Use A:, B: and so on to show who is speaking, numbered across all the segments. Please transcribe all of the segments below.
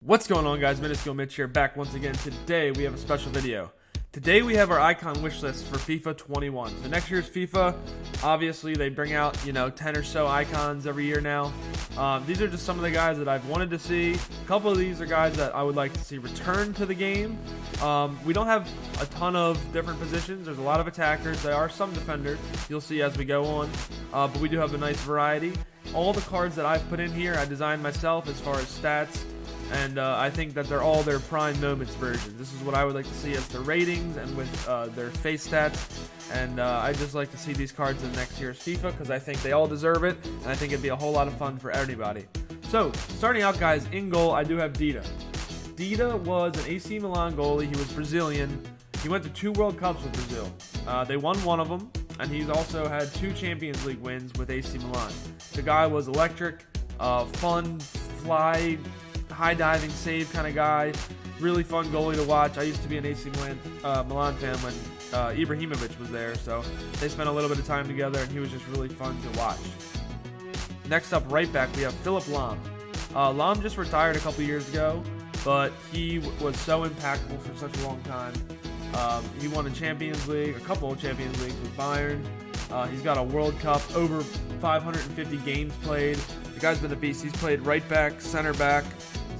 A: What's going on, guys? Minuscule Mitch here, back once again. Today we have a special video. Today we have our icon wish list for FIFA 21. So next year's FIFA, obviously they bring out, 10 or so icons every year now. These are just some of the guys that I've wanted to see. A couple of these are guys that I would like to see return to the game. We don't have a ton of different positions. There's a lot of attackers. There are some defenders. You'll see as we go on. But we do have a nice variety. All the cards that I've put in here, I designed myself as far as stats. And I think that they're all their prime moments versions. This is what I would like to see as their ratings and with their face stats. And I just like to see these cards in next year's FIFA because I think they all deserve it. And I think it'd be a whole lot of fun for everybody. So, starting out, guys, in goal, I do have Dida. Dida was an AC Milan goalie. He was Brazilian. He went to 2 World Cups with Brazil. They won one of them. And he's also had 2 Champions League wins with AC Milan. The guy was electric, fun, fly, high diving save kind of guy. Really fun goalie to watch. I used to be an AC Milan fan when Ibrahimovic was there, so they spent a little bit of time together and he was just really fun to watch. Next up, right back, we have Philipp Lahm. Lahm just retired a couple years ago, but he was so impactful for such a long time. He won a Champions League, a couple of Champions Leagues with Bayern. He's got a World Cup, over 550 games played. The guy's been a beast. He's played right back, center back,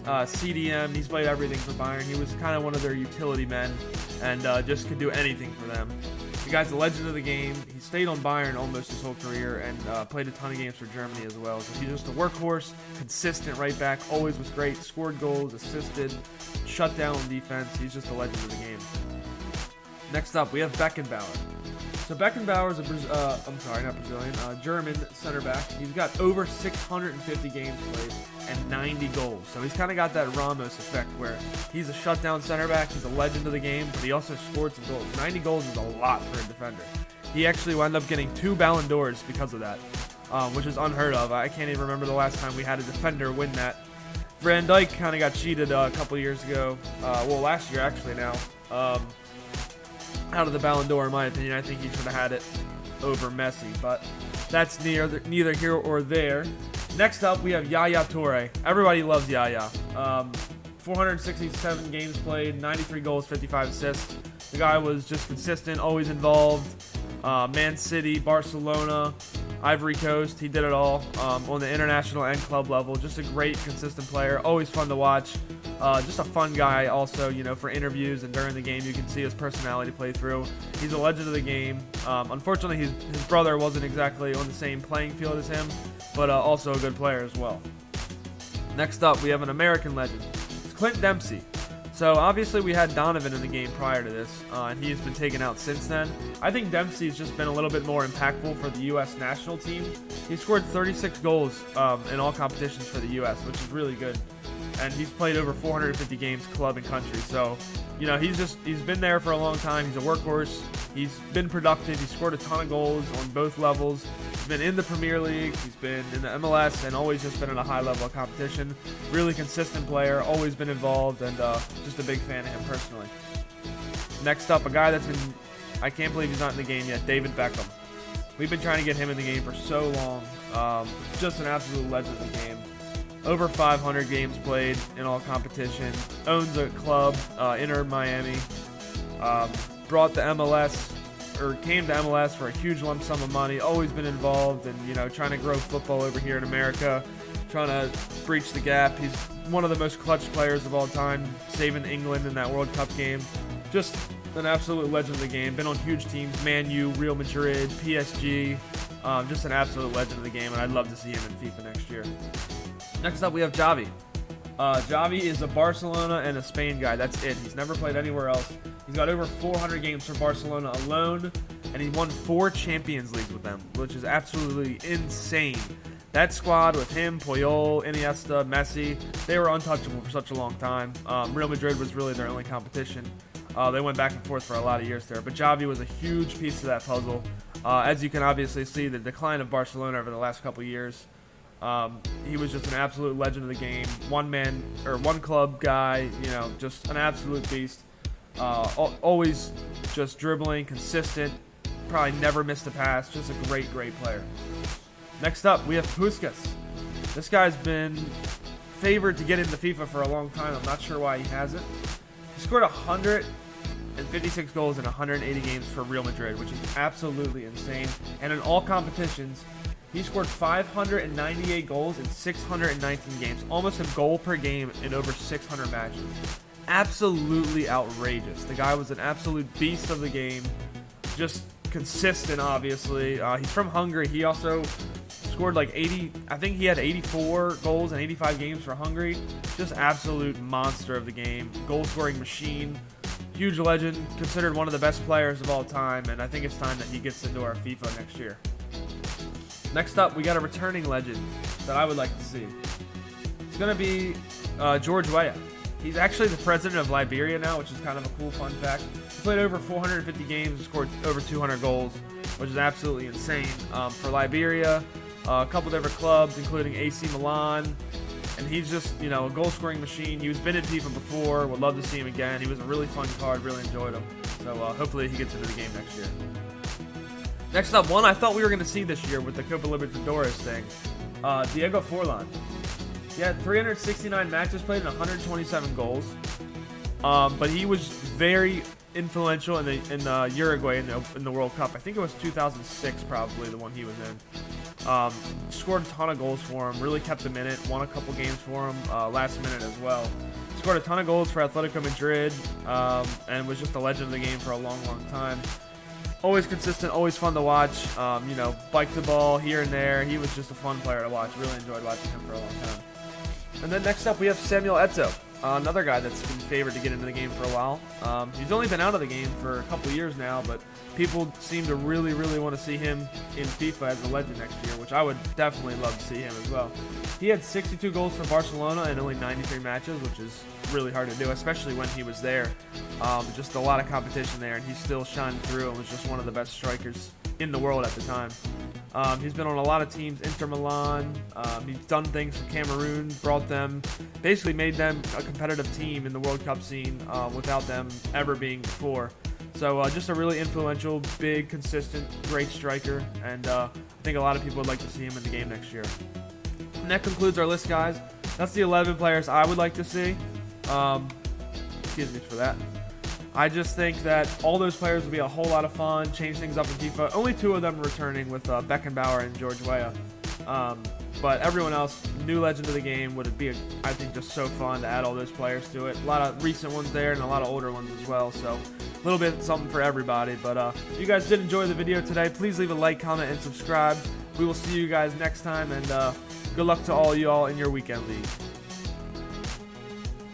A: CDM. He's played everything for Bayern. He was kind of one of their utility men and just could do anything for them. The guy's a legend of the game. He stayed on Bayern almost his whole career and played a ton of games for Germany as well. So he's just a workhorse, consistent right back, always was great, scored goals, assisted, shut down on defense. He's just a legend of the game. Next up, we have Beckenbauer. So Beckenbauer is a German center back. He's got over 650 games played and 90 goals. So he's kind of got that Ramos effect where he's a shutdown center back. He's a legend of the game, but he also scored some goals. 90 goals is a lot for a defender. He actually wound up getting 2 Ballon d'Ors because of that, which is unheard of. I can't even remember the last time we had a defender win that. Van Dijk kind of got cheated a couple years ago. Last year actually now. Out of the Ballon d'Or, in my opinion. I think he should have had it over Messi, but that's neither here or there. Next up, we have Yaya Toure. Everybody loves Yaya. 467 games played, 93 goals, 55 assists. The guy was just consistent, always involved. Man City, Barcelona, Ivory Coast, he did it all on the international and club level. Just a great, consistent player, always fun to watch. Just a fun guy also, for interviews and during the game you can see his personality play through. He's a legend of the game. Unfortunately, his brother wasn't exactly on the same playing field as him, but also a good player as well. Next up, we have an American legend. It's Clint Dempsey. So obviously we had Donovan in the game prior to this, and he's been taken out since then. I think Dempsey's just been a little bit more impactful for the U.S. national team. He scored 36 goals in all competitions for the U.S., which is really good. And he's played over 450 games club and country. So, he's been there for a long time. He's a workhorse. He's been productive. He's scored a ton of goals on both levels. He's been in the Premier League. He's been in the MLS and always just been at a high level of competition. Really consistent player, always been involved, and just a big fan of him personally. Next up, a guy I can't believe he's not in the game yet, David Beckham. We've been trying to get him in the game for so long. Just an absolute legend of the game. Over 500 games played in all competition. Owns a club, Inter Miami. Brought the MLS, or came to MLS for a huge lump sum of money. Always been involved in, trying to grow football over here in America. Trying to breach the gap. He's one of the most clutch players of all time, saving England in that World Cup game. Just an absolute legend of the game. Been on huge teams, Man U, Real Madrid, PSG. Just an absolute legend of the game, and I'd love to see him in FIFA next year. Next up, we have Xavi. Xavi is a Barcelona and a Spain guy. That's it. He's never played anywhere else. He's got over 400 games for Barcelona alone, and he won 4 Champions Leagues with them, which is absolutely insane. That squad with him, Puyol, Iniesta, Messi, they were untouchable for such a long time. Real Madrid was really their only competition. They went back and forth for a lot of years there, but Xavi was a huge piece of that puzzle. As you can obviously see, the decline of Barcelona over the last couple of years. He was just an absolute legend of the game. One club guy, just an absolute beast. Always just dribbling, consistent, probably never missed a pass. Just a great, great player. Next up, we have PUSKAS. This guy's been favored to get into FIFA for a long time. I'm not sure why he hasn't. He scored 156 goals in 180 games for Real Madrid, which is absolutely insane. And in all competitions, he scored 598 goals in 619 games, almost a goal per game in over 600 matches. Absolutely outrageous. The guy was an absolute beast of the game, just consistent, obviously. He's from Hungary. He also scored like 80, I think he had 84 goals in 85 games for Hungary. Just absolute monster of the game, goal-scoring machine. Huge legend, considered one of the best players of all time, and I think it's time that he gets into our FIFA next year. Next up, we got a returning legend that I would like to see. It's going to be George Weah. He's actually the president of Liberia now, which is kind of a cool fun fact. He played over 450 games and scored over 200 goals, which is absolutely insane. For Liberia, a couple different clubs, including AC Milan, and he's just, you know, a goal-scoring machine. He's been in FIFA before. Would love to see him again. He was a really fun card. Really enjoyed him. So hopefully he gets into the game next year. Next up, one I thought we were going to see this year with the Copa Libertadores thing. Diego Forlan. He had 369 matches played and 127 goals. But he was very influential in Uruguay in the World Cup. I think it was 2006 probably, the one he was in. Scored a ton of goals for him, really kept him in it, won a couple games for him last minute as well. Scored a ton of goals for Atletico Madrid, and was just a legend of the game for a long, long time. Always consistent, always fun to watch. You know, bike the ball here and there. He was just a fun player to watch. Really enjoyed watching him for a long time. And then next up, we have Samuel Eto'o, another guy that's been favored to get into the game for a while. He's only been out of the game for a couple years now, but people seem to really, really want to see him in FIFA as a legend next year, which I would definitely love to see him as well. He had 62 goals for Barcelona in only 93 matches, which is really hard to do, especially when he was there. Just a lot of competition there, and he still shined through and was just one of the best strikers in the world at the time. He's been on a lot of teams, Inter Milan. He's done things for Cameroon, brought them, basically made them a competitive team in the World Cup scene without them ever being before. So just a really influential, big, consistent, great striker, and I think a lot of people would like to see him in the game next year. And that concludes our list, guys. That's the 11 players I would like to see. Excuse me for that. I just think that all those players would be a whole lot of fun, change things up in FIFA. Only 2 of them returning with BECKENBAUER and George Weah. But everyone else, new legend of the game, would be, I think, just so fun to add all those players to it. A lot of recent ones there and a lot of older ones as well. So a little bit something for everybody. But if you guys did enjoy the video today, please leave a like, comment, and subscribe. We will see you guys next time, and good luck to all y'all in your weekend league.